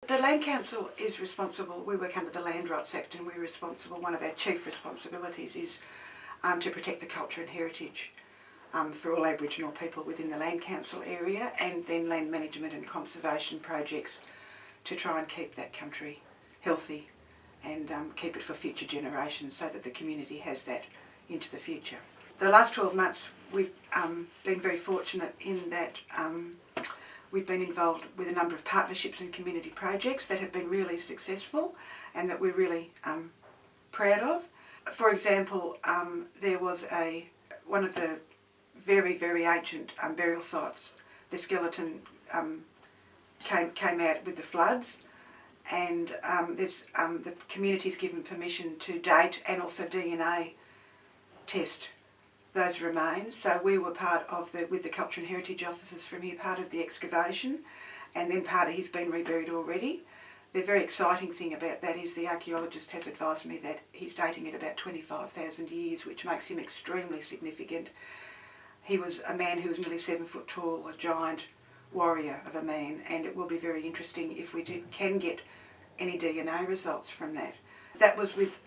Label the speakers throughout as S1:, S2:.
S1: The Land Council is responsible, we work under the Land Rights Act, and we're responsible, one of our chief responsibilities is to protect the culture and heritage for all Aboriginal people within the Land Council area, and then land management and conservation projects to try and keep that country healthy and keep it for future generations so that the community has that into the future. The last 12 months we've been very fortunate in that we've been involved with a number of partnerships and community projects that have been really successful and that we're really proud of. For example, there was one of the very, very ancient burial sites. The skeleton came out with the floods, and the community's given permission to date and also DNA test those remains. So we were part of with the Culture and Heritage Officers from here, part of the excavation, and then part of he's been reburied already. The very exciting thing about that is the archaeologist has advised me that he's dating at about 25,000 years, which makes him extremely significant. He was a man who was nearly 7 foot tall, a giant warrior of a man, and it will be very interesting if we can get any DNA results from that. That was with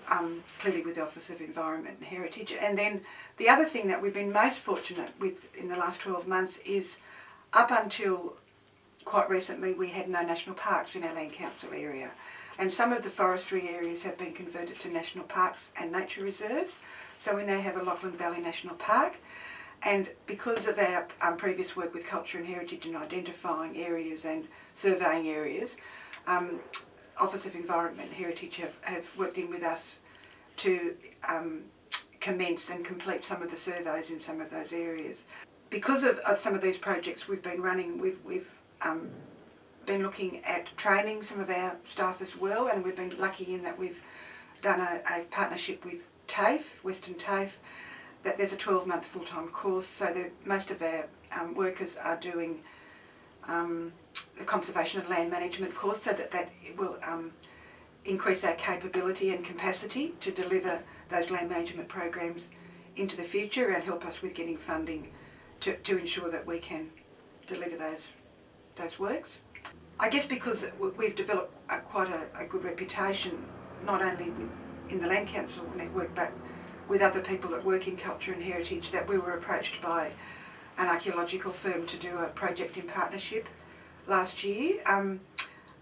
S1: clearly with the Office of Environment and Heritage. And then the other thing that we've been most fortunate with in the last 12 months is up until quite recently we had no national parks in our Land Council area, and some of the forestry areas have been converted to national parks and nature reserves. So we now have a Lachlan Valley National Park, and because of our previous work with Culture and Heritage in identifying areas and surveying areas, Office of Environment and Heritage have worked in with us to commence and complete some of the surveys in some of those areas. Because of some of these projects we've been running, we've been looking at training some of our staff as well, and we've been lucky in that we've done a partnership with TAFE, Western TAFE, that there's a 12-month full-time course, so that most of our workers are doing the conservation and land management course, so that it will increase our capability and capacity to deliver those land management programs into the future and help us with getting funding to ensure that we can deliver those works. I guess because we've developed quite a good reputation, not only in the Land Council network but with other people that work in culture and heritage, that we were approached by an archaeological firm to do a project in partnership last year, and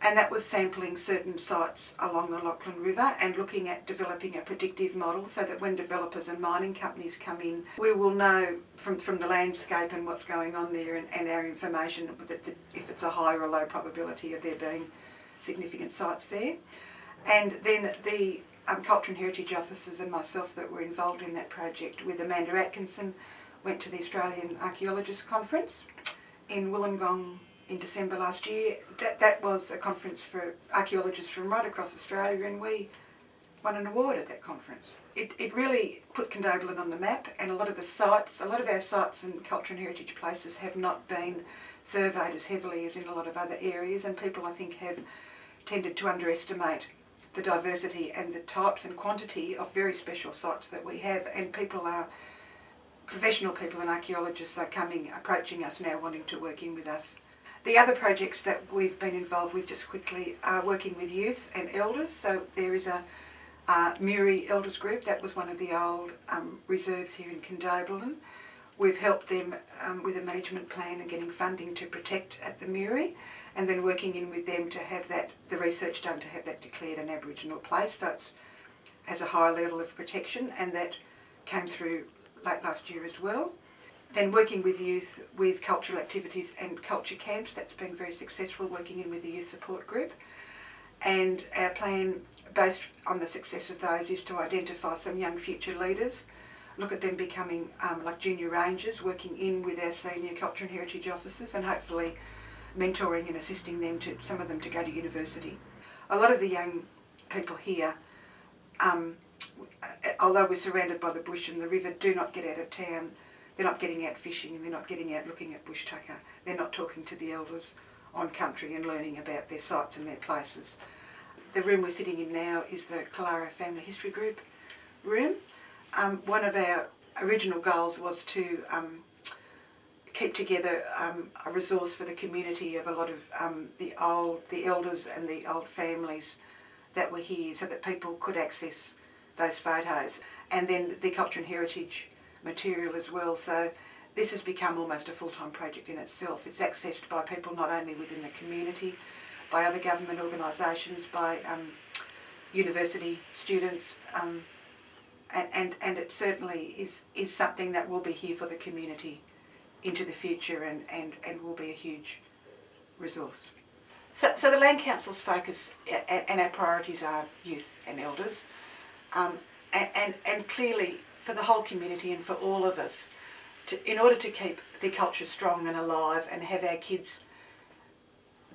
S1: that was sampling certain sites along the Lachlan River and looking at developing a predictive model so that when developers and mining companies come in, we will know from the landscape and what's going on there and our information that if it's a high or a low probability of there being significant sites there. And then the Culture and Heritage Officers and myself that were involved in that project with Amanda Atkinson went to the Australian Archaeologists Conference in Wollongong in December last year. That was a conference for archaeologists from right across Australia, and we won an award at that conference. It really put Condobolin on the map, and a lot of our sites and culture and heritage places have not been surveyed as heavily as in a lot of other areas, and people I think have tended to underestimate the diversity and the types and quantity of very special sites that we have, and professional people and archaeologists are approaching us now wanting to work in with us. The other projects that we've been involved with, just quickly, are working with youth and elders. So there is a Muri Elders group. That was one of the old reserves here in Condobolin. We've helped them with a management plan and getting funding to protect at the Muri, and then working in with them to have the research done to have that declared an Aboriginal place, so it has a high level of protection, and that came through late last year as well. Then working with youth with cultural activities and culture camps, that's been very successful, working in with the youth support group. And our plan, based on the success of those, is to identify some young future leaders, look at them becoming like junior rangers, working in with our senior culture and heritage officers, and hopefully mentoring and assisting them, some of them to go to university. A lot of the young people here, although we're surrounded by the bush and the river, do not get out of town. They're not getting out fishing, they're not getting out looking at bush tucker, they're not talking to the elders on country and learning about their sites and their places. The room we're sitting in now is the Kalara Family History Group room. One of our original goals was to keep together a resource for the community of a lot of the elders and the old families that were here, so that people could access those photos, and then the culture and heritage material as well. So this has become almost a full-time project in itself. It's accessed by people not only within the community, by other government organisations, by university students, and it certainly is something that will be here for the community into the future, and will be a huge resource. So the Land Council's focus and our priorities are youth and elders, and clearly for the whole community and for all of us, in order to keep the culture strong and alive and have our kids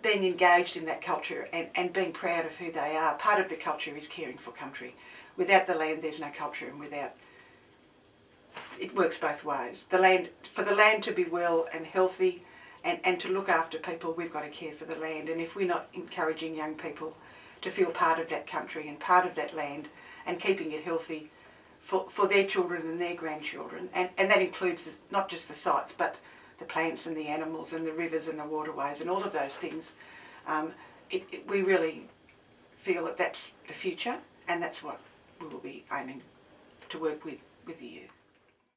S1: being engaged in that culture and being proud of who they are. Part of the culture is caring for country. Without the land there's no culture, and it works both ways. For the land to be well and healthy and to look after people, we've got to care for the land. And if we're not encouraging young people to feel part of that country and part of that land and keeping it healthy for their children and their grandchildren, and that includes not just the sites but the plants and the animals and the rivers and the waterways and all of those things, we really feel that that's the future, and that's what we will be aiming to work with the youth.